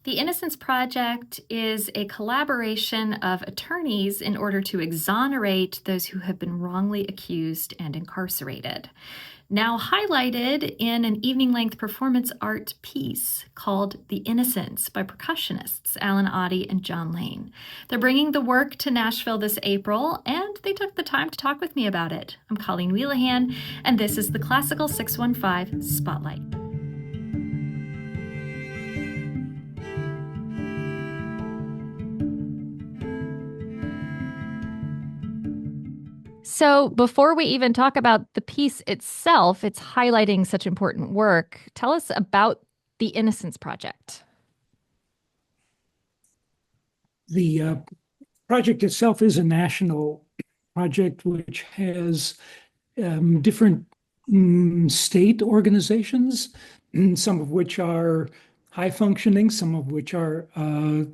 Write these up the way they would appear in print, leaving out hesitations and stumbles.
The Innocence Project is a collaboration of attorneys in order to exonerate those who have been wrongly accused and incarcerated. Now highlighted in an evening-length performance art piece called The Innocents by percussionists Alan Otte and John Lane. They're bringing the work to Nashville this April, and they took the time to talk with me about it. I'm Colleen Wheelahan, and this is the Classical 615 Spotlight. So, before we even talk about the piece itself, it's highlighting such important work. Tell us about the Innocence Project. The project itself is a national project which has different state organizations, some of which are high functioning, some of which are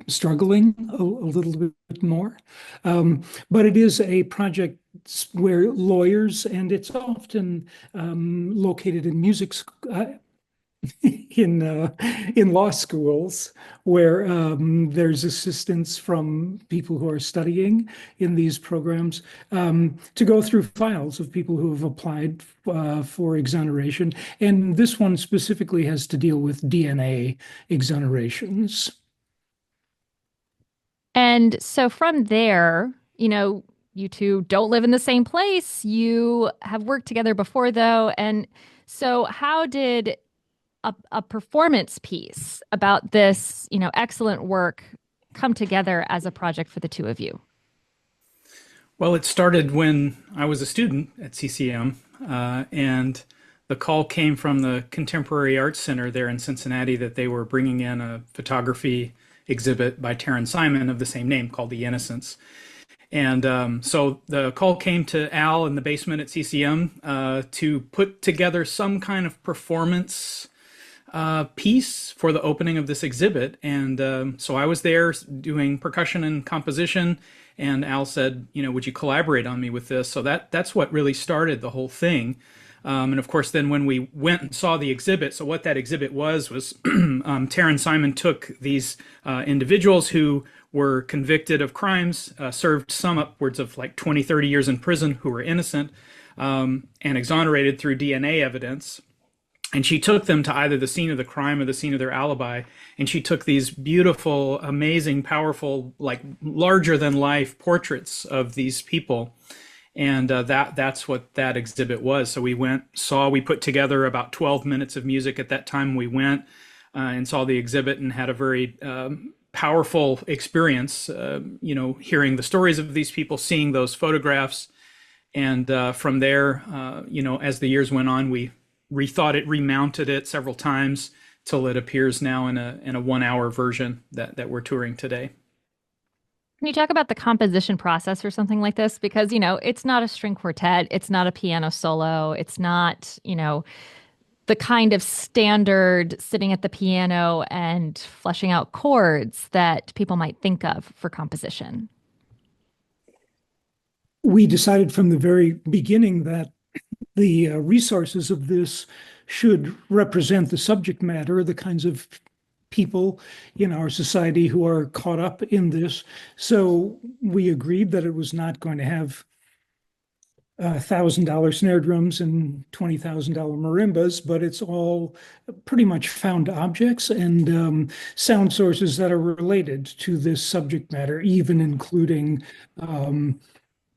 struggling a little bit more. But it is a project where lawyers, and it's often located in in law schools where there's assistance from people who are studying in these programs to go through files of people who have applied for exoneration. And this one specifically has to deal with DNA exonerations. And so from there, you two don't live in the same place. You have worked together before, though. And so how did a performance piece about this, excellent work come together as a project for the two of you? Well, it started when I was a student at CCM, and the call came from the Contemporary Arts Center there in Cincinnati that they were bringing in a photography exhibit by Terence Simon of the same name called The Innocents. And so the call came to Al in the basement at CCM to put together some kind of performance piece for the opening of this exhibit. And so I was there doing percussion and composition, and Al said, would you collaborate on me with this? So that's what really started the whole thing. And of course, then when we went and saw the exhibit, so what that exhibit was Terence Simon took these individuals who were convicted of crimes, served some upwards of like 20, 30 years in prison, who were innocent, and exonerated through DNA evidence. And she took them to either the scene of the crime or the scene of their alibi. And she took these beautiful, amazing, powerful, like larger than life portraits of these people. And that's what that exhibit was. So we put together about 12 minutes of music at that time. We went and saw the exhibit and had a very powerful experience, hearing the stories of these people, seeing those photographs. And from there, as the years went on, we rethought it, remounted it several times till it appears now in a 1 hour version that we're touring today. Can you talk about the composition process for something like this? Because, it's not a string quartet, it's not a piano solo, it's not, the kind of standard sitting at the piano and fleshing out chords that people might think of for composition. We decided from the very beginning that the resources of this should represent the subject matter, the kinds of people in our society who are caught up in this. So we agreed that it was not going to have $1,000 snare drums and $20,000 marimbas, but it's all pretty much found objects and sound sources that are related to this subject matter, even including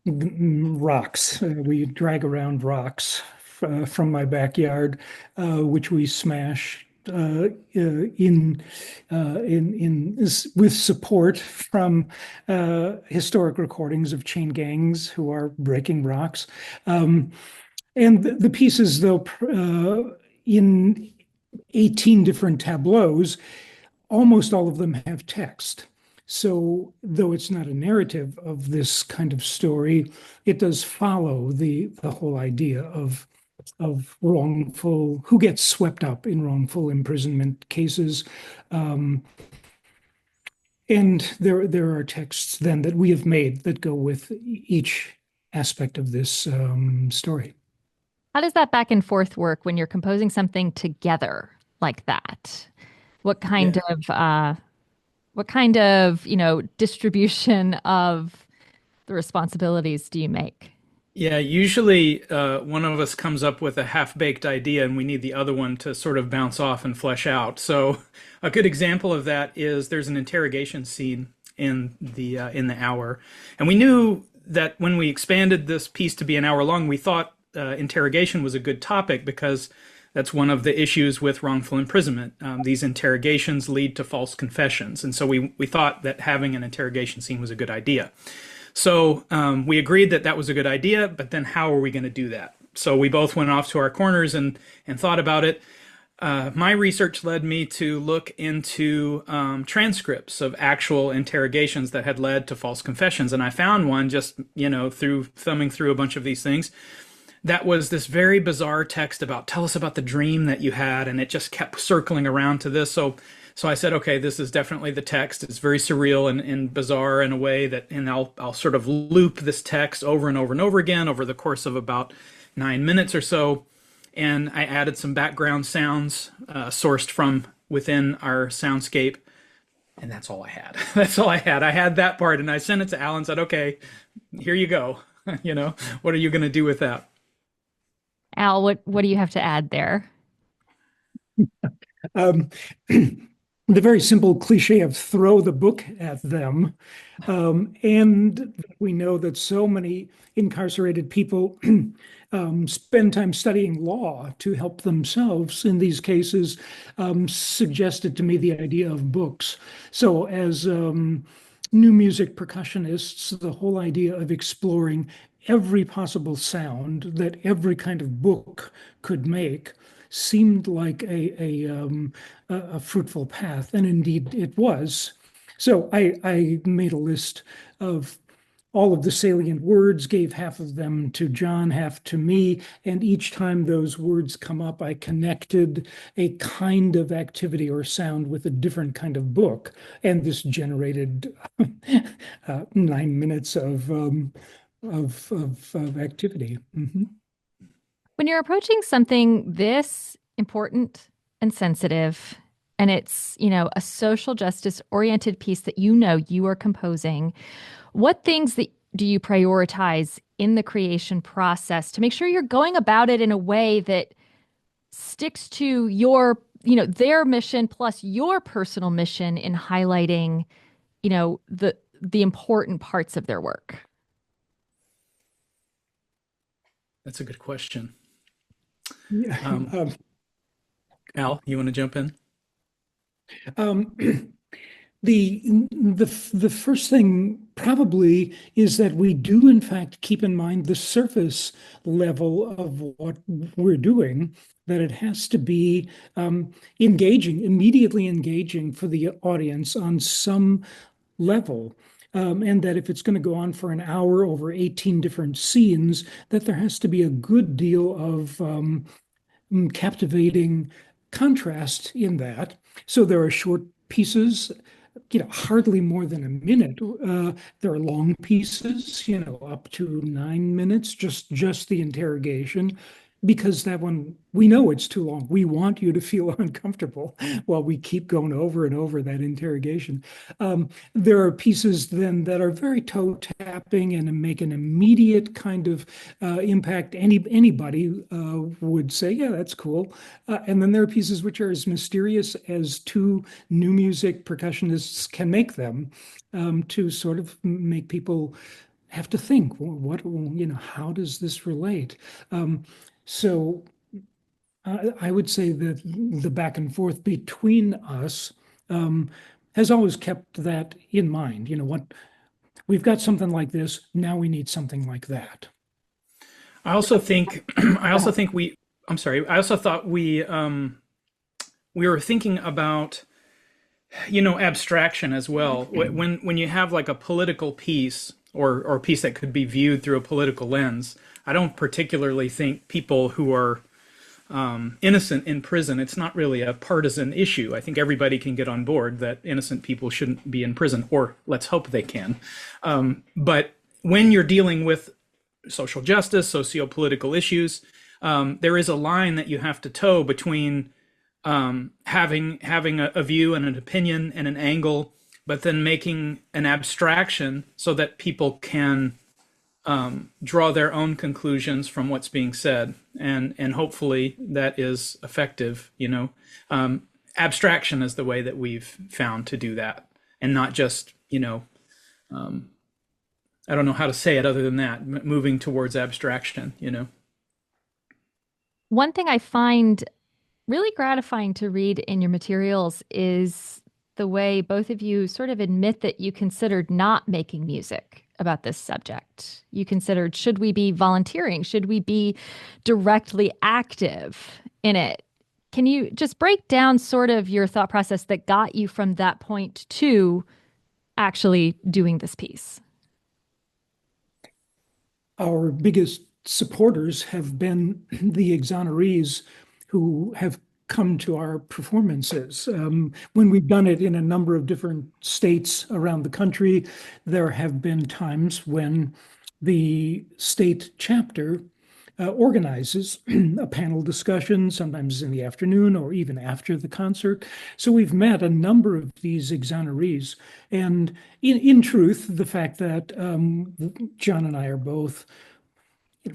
rocks. We drag around rocks from my backyard, which we smash with support from historic recordings of chain gangs who are breaking rocks. And the pieces, though, in 18 different tableaus, almost all of them have text. So though it's not a narrative of this kind of story, it does follow the whole idea of who gets swept up in wrongful imprisonment cases. And there are texts then that we have made that go with each aspect of this story. How does that back and forth work when you're composing something together like that? What kind of What kind of, distribution of the responsibilities do you make? Yeah, usually one of us comes up with a half-baked idea and we need the other one to sort of bounce off and flesh out. So a good example of that is there's an interrogation scene in the hour. And we knew that when we expanded this piece to be an hour long, we thought interrogation was a good topic because that's one of the issues with wrongful imprisonment. These interrogations lead to false confessions. And so we thought that having an interrogation scene was a good idea. So we agreed that that was a good idea, but then how are we going to do that? So we both went off to our corners and thought about it. My research led me to look into transcripts of actual interrogations that had led to false confessions. And I found one just, through thumbing through a bunch of these things. That was this very bizarre text about, tell us about the dream that you had. And it just kept circling around to this. So I said, okay, this is definitely the text. It's very surreal and bizarre in a way and I'll sort of loop this text over and over and over again over the course of about 9 minutes or so. And I added some background sounds sourced from within our soundscape. And that's all I had. That's all I had. I had that part and I sent it to Al and said, okay, here you go. What are you going to do with that? Al, what do you have to add there? Um, the very simple cliche of throw the book at them. And we know that so many incarcerated people spend time studying law to help themselves in these cases, suggested to me the idea of books. So as new music percussionists, the whole idea of exploring every possible sound that every kind of book could make seemed like a fruitful path, and indeed it was. So I made a list of all of the salient words, gave half of them to John, half to me, and each time those words come up, I connected a kind of activity or sound with a different kind of book, and this generated 9 minutes of activity. Mm-hmm. When you're approaching something this important and sensitive, and it's, a social justice oriented piece that you are composing, what things do you prioritize in the creation process to make sure you're going about it in a way that sticks to your, their mission plus your personal mission in highlighting, the important parts of their work? That's a good question. Yeah. Al, you want to jump in? The first thing probably is that we do in fact keep in mind the surface level of what we're doing, that it has to be immediately engaging for the audience on some level. And that if it's going to go on for an hour over 18 different scenes, that there has to be a good deal of captivating contrast in that. So there are short pieces, hardly more than a minute. There are long pieces, up to 9 minutes, just the interrogation, because that one, we know it's too long. We want you to feel uncomfortable while we keep going over and over that interrogation. There are pieces then that are very toe tapping and make an immediate kind of impact. Anybody would say, yeah, that's cool. And then there are pieces which are as mysterious as two new music percussionists can make them, to sort of make people have to think, how does this relate? So I would say that the back and forth between us has always kept that in mind. We've got something like this, now we need something like that. I also thought we were thinking about, abstraction as well. When you have like a political piece or a piece that could be viewed through a political lens, I don't particularly think people who are innocent in prison, it's not really a partisan issue. I think everybody can get on board that innocent people shouldn't be in prison, or let's hope they can. But when you're dealing with social justice, socio-political issues, there is a line that you have to toe between having a view and an opinion and an angle, but then making an abstraction so that people can draw their own conclusions from what's being said, and hopefully that is effective. Abstraction is the way that we've found to do that, and not just I don't know how to say it other than that, moving towards abstraction. One thing I find really gratifying to read in your materials is the way both of you sort of admit that you considered not making music about this subject. You considered, should we be volunteering? Should we be directly active in it? Can you just break down sort of your thought process that got you from that point to actually doing this piece? Our biggest supporters have been the exonerees who have come to our performances. When we've done it in a number of different states around the country, there have been times when the state chapter organizes a panel discussion, sometimes in the afternoon or even after the concert. So we've met a number of these exonerees. And in truth, the fact that John and I are both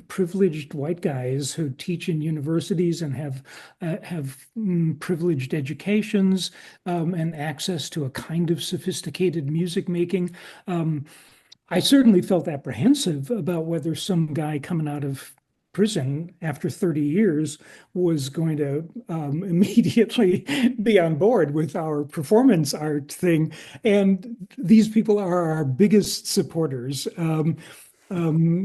privileged white guys who teach in universities and have privileged educations and access to a kind of sophisticated music making. I certainly felt apprehensive about whether some guy coming out of prison after 30 years was going to immediately be on board with our performance art thing. And these people are our biggest supporters. The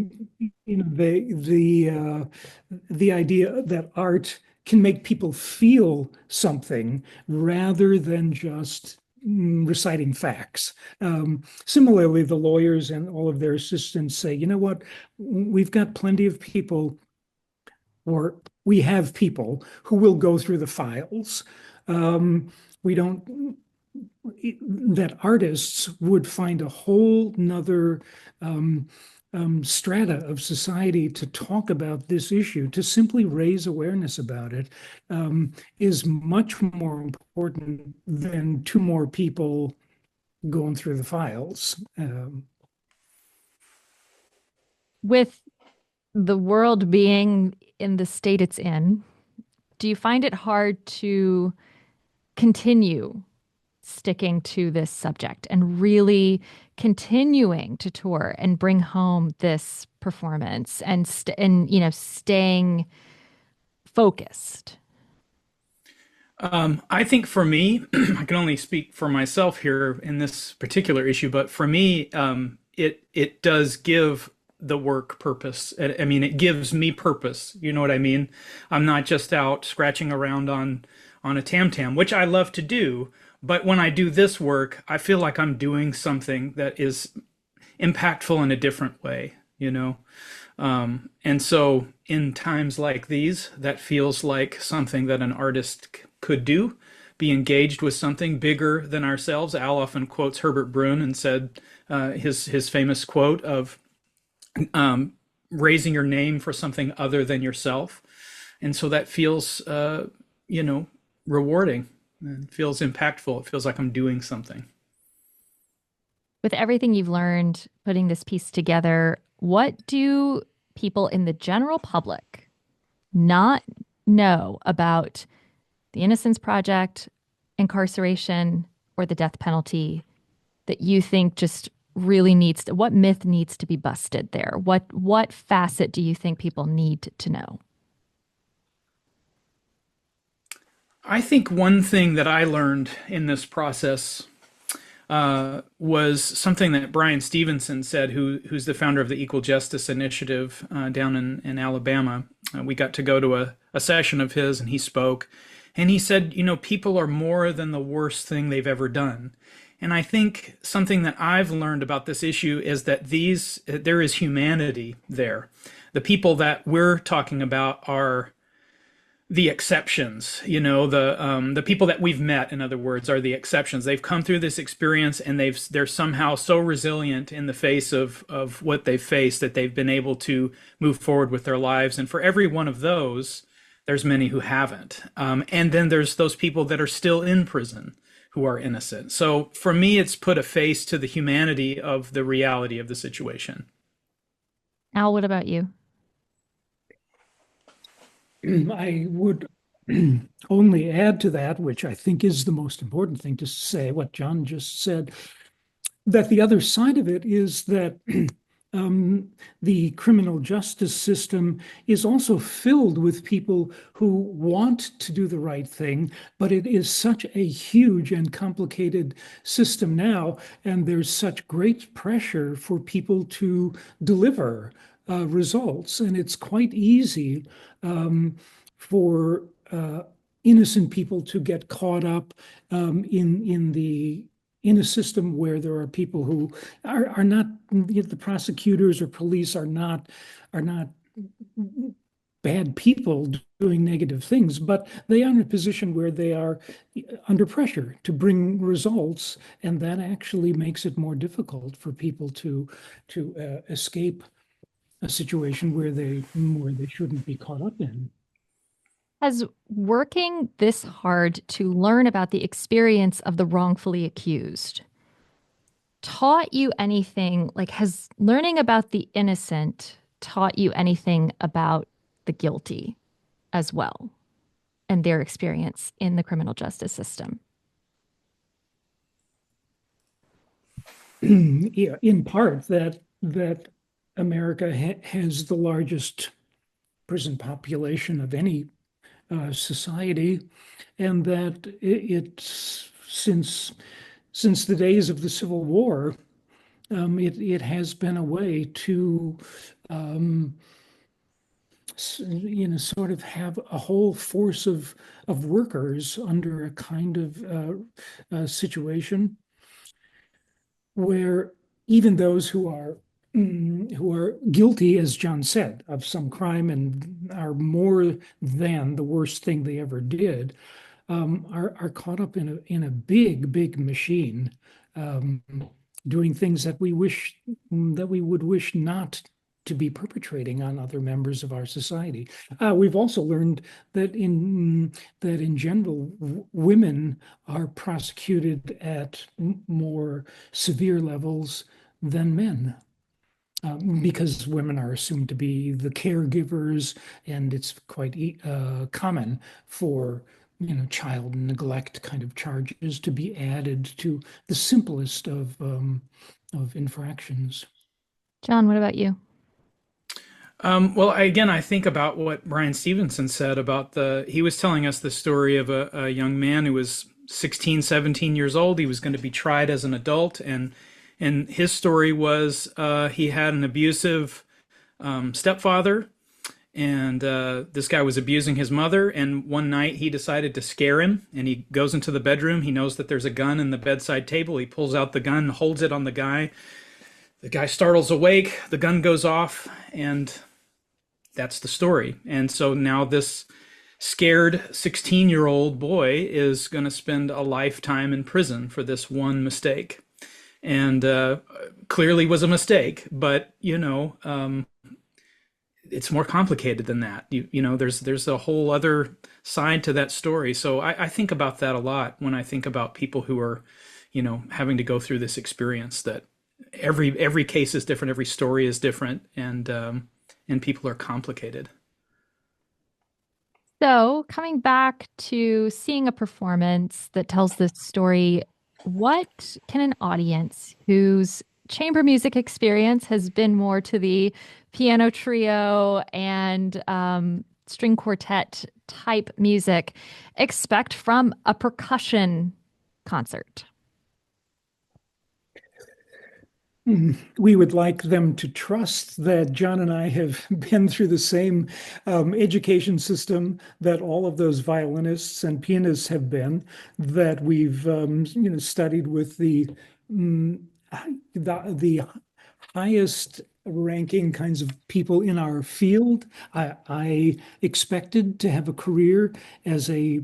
idea that art can make people feel something rather than just reciting facts. Similarly, the lawyers and all of their assistants say, you know what, we've got plenty of people, or we have people who will go through the files. We don't, that artists would find a whole nother strata of society to talk about this issue, to simply raise awareness about it, is much more important than two more people going through the files. With the world being in the state it's in, do you find it hard to continue sticking to this subject and really continuing to tour and bring home this performance and staying focused? I think for me, I can only speak for myself here in this particular issue, but for me, it does give the work purpose. I mean, it gives me purpose. You know what I mean? I'm not just out scratching around on a tam-tam, which I love to do. But when I do this work, I feel like I'm doing something that is impactful in a different way, And so in times like these, that feels like something that an artist could do, be engaged with something bigger than ourselves. Al often quotes Herbert Brun and said his famous quote of raising your name for something other than yourself. And so that feels, rewarding. It feels impactful. It feels like I'm doing something. With everything you've learned putting this piece together, what do people in the general public not know about the Innocence Project, incarceration, or the death penalty that you think just really what myth needs to be busted there? What facet do you think people need to know? I think one thing that I learned in this process was something that Brian Stevenson said, who's the founder of the Equal Justice Initiative down in Alabama. We got to go to a session of his, and he spoke. And he said, people are more than the worst thing they've ever done. And I think something that I've learned about this issue is that there is humanity there. The people that we're talking about are the exceptions, the people that we've met, in other words, are the exceptions. They've come through this experience, and they're somehow so resilient in the face of what they've faced that they've been able to move forward with their lives. And for every one of those, there's many who haven't. And then there's those people that are still in prison who are innocent. So for me, it's put a face to the humanity of the reality of the situation. Al, what about you? I would only add to that, which I think is the most important thing to say, what John just said, that the other side of it is that the criminal justice system is also filled with people who want to do the right thing, but it is such a huge and complicated system now, and there's such great pressure for people to deliver results, and it's quite easy for innocent people to get caught up in a system where there are people who are not, the prosecutors or police are not bad people doing negative things, but they are in a position where they are under pressure to bring results, and that actually makes it more difficult for people to escape a situation where they shouldn't be caught up in. Has working this hard to learn about the experience of the wrongfully accused taught you anything? Like, has learning about the innocent taught you anything about the guilty as well and their experience in the criminal justice system? Yeah, in part that America has the largest prison population of any society, and that it's since the days of the Civil War, it has been a way to sort of have a whole force of workers under a kind of situation where even those who are guilty, as John said, of some crime and are more than the worst thing they ever did, are caught up in a big machine, doing things that we would wish not to be perpetrating on other members of our society. We've also learned that in general, women are prosecuted at more severe levels than men. Because women are assumed to be the caregivers, and it's quite common for child neglect kind of charges to be added to the simplest of infractions. John, what about you? Well, I think about what Brian Stevenson said about he was telling us the story of a young man who was 16, 17 years old. He was going to be tried as an adult, and his story was he had an abusive stepfather, and this guy was abusing his mother, and one night he decided to scare him, and he goes into the bedroom. He knows that there's a gun in the bedside table. He pulls out the gun, holds it on the guy. The guy startles awake, the gun goes off, and that's the story. And so now this scared 16-year-old boy is going to spend a lifetime in prison for this one mistake. And clearly was a mistake, but it's more complicated than that. There's a whole other side to that story. So I think about that a lot when I think about people who are, having to go through this experience. That every case is different, every story is different, and people are complicated. So, coming back to seeing a performance that tells this story, what can an audience whose chamber music experience has been more to the piano trio and string quartet type music expect from a percussion concert? We would like them to trust that John and I have been through the same education system that all of those violinists and pianists have been, that we've studied with the highest ranking kinds of people in our field. I expected to have a career as a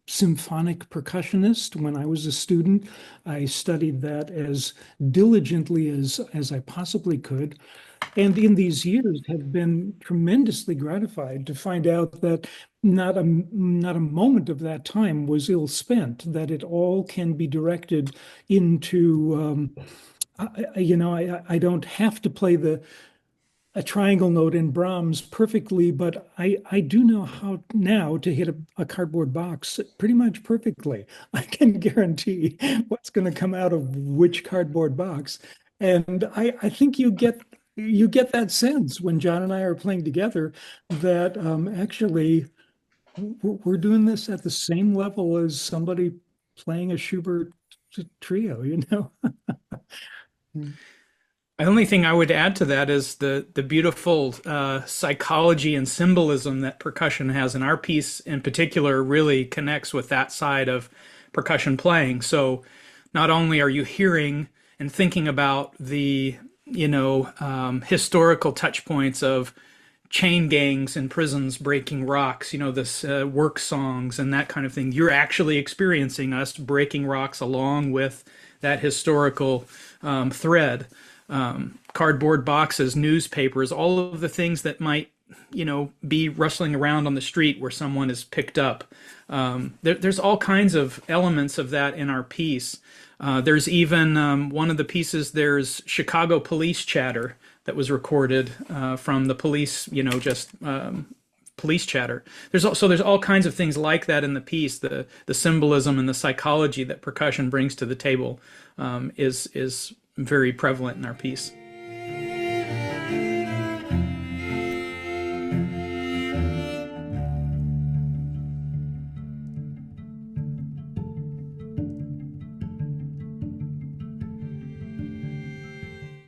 symphonic percussionist when I was a student. I studied that as diligently as I possibly could. And in these years have been tremendously gratified to find out that not a moment of that time was ill spent, that it all can be directed into, I don't have to play a triangle note in Brahms perfectly, but I do know how now to hit a cardboard box pretty much perfectly. I can guarantee what's going to come out of which cardboard box. And I think you get that sense when John and I are playing together that actually we're doing this at the same level as somebody playing a Schubert trio, you know? The only thing I would add to that is the beautiful psychology and symbolism that percussion has, and our piece in particular really connects with that side of percussion playing. So not only are you hearing and thinking about the historical touch points of chain gangs in prisons breaking rocks, this work songs and that kind of thing. You're actually experiencing us breaking rocks along with that historical thread. Cardboard boxes, newspapers, all of the things that might, be rustling around on the street where someone is picked up. There's all kinds of elements of that in our piece. There's even one of the pieces, there's Chicago police chatter that was recorded from the police, police chatter. There's all kinds of things like that in the piece. The symbolism and the psychology that percussion brings to the table is very prevalent in our piece.